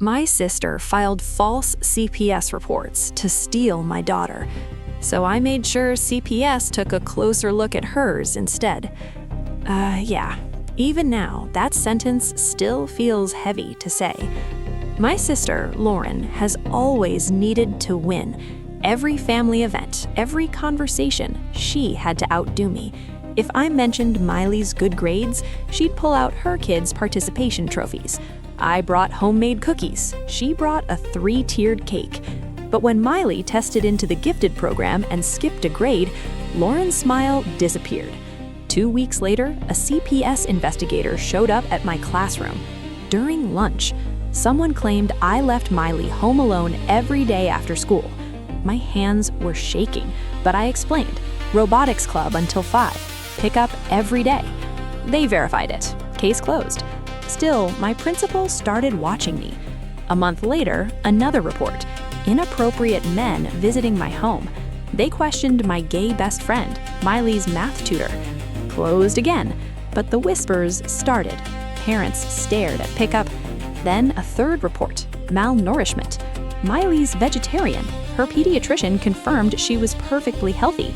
My sister filed false CPS reports to steal my daughter, so I made sure CPS took a closer look at hers instead. Yeah, even now, that sentence still feels heavy to say. My sister, Lauren, has always needed to win. Every family event, every conversation, she had to outdo me. If I mentioned Miley's good grades, she'd pull out her kids' participation trophies. I brought homemade cookies. She brought a 3-tiered cake. But when Miley tested into the gifted program and skipped a grade, Lauren's smile disappeared. 2 weeks later, a CPS investigator showed up at my classroom. During lunch, someone claimed I left Miley home alone every day after school. My hands were shaking, but I explained, robotics club until 5, pick up every day. They verified it. Case closed. Still, my principal started watching me. A month later, another report. Inappropriate men visiting my home. They questioned my gay best friend, Miley's math tutor. Closed again, but the whispers started. Parents stared at pickup. Then a third report, malnourishment. Miley's vegetarian. Her pediatrician confirmed she was perfectly healthy.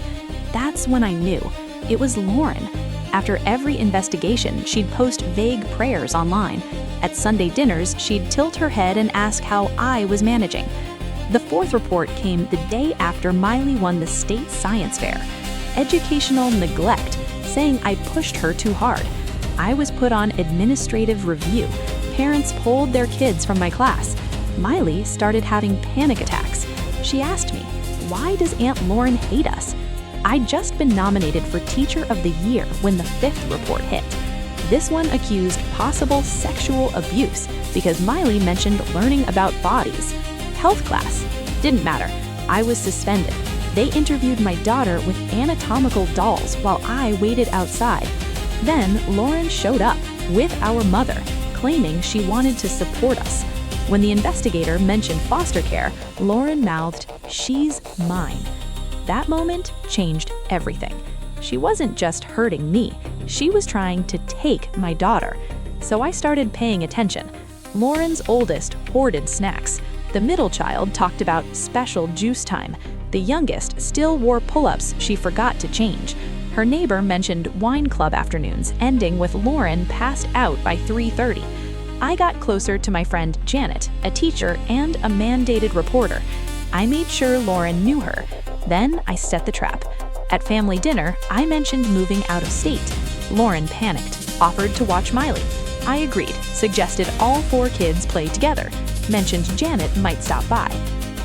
That's when I knew. It was Lauren. After every investigation, she'd post vague prayers online. At Sunday dinners, she'd tilt her head and ask how I was managing. The fourth report came the day after Miley won the state science fair. Educational neglect, saying I pushed her too hard. I was put on administrative review. Parents pulled their kids from my class. Miley started having panic attacks. She asked me, "Why does Aunt Lauren hate us?" I'd just been nominated for Teacher of the Year when the fifth report hit. This one accused possible sexual abuse because Miley mentioned learning about bodies. Health class. Didn't matter. I was suspended. They interviewed my daughter with anatomical dolls while I waited outside. Then Lauren showed up with our mother, claiming she wanted to support us. When the investigator mentioned foster care, Lauren mouthed, "She's mine." That moment changed everything. She wasn't just hurting me, she was trying to take my daughter. So I started paying attention. Lauren's oldest hoarded snacks. The middle child talked about special juice time. The youngest still wore pull-ups she forgot to change. Her neighbor mentioned wine club afternoons, ending with Lauren passed out by 3:30. I got closer to my friend Janet, a teacher and a mandated reporter. I made sure Lauren knew her. Then I set the trap. At family dinner, I mentioned moving out of state. Lauren panicked, offered to watch Miley. I agreed, suggested all 4 kids play together, mentioned Janet might stop by.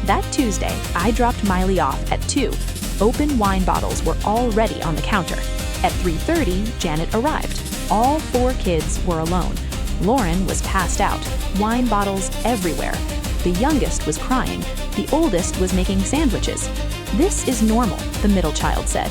That Tuesday, I dropped Miley off at 2. Open wine bottles were already on the counter. At 3:30, Janet arrived. All 4 kids were alone. Lauren was passed out, wine bottles everywhere. The youngest was crying. The oldest was making sandwiches. "This is normal," the middle child said.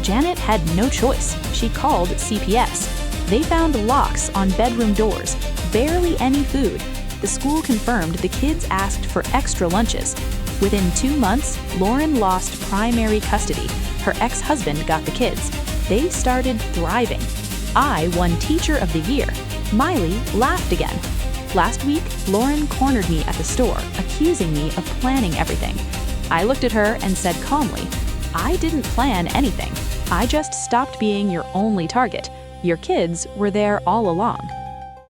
Janet had no choice. She called CPS. They found locks on bedroom doors, barely any food. The school confirmed the kids asked for extra lunches. Within 2 months, Lauren lost primary custody. Her ex-husband got the kids. They started thriving. I won Teacher of the Year. Miley laughed again. Last week, Lauren cornered me at the store, accusing me of planning everything. I looked at her and said calmly, "I didn't plan anything. I just stopped being your only target. Your kids were there all along."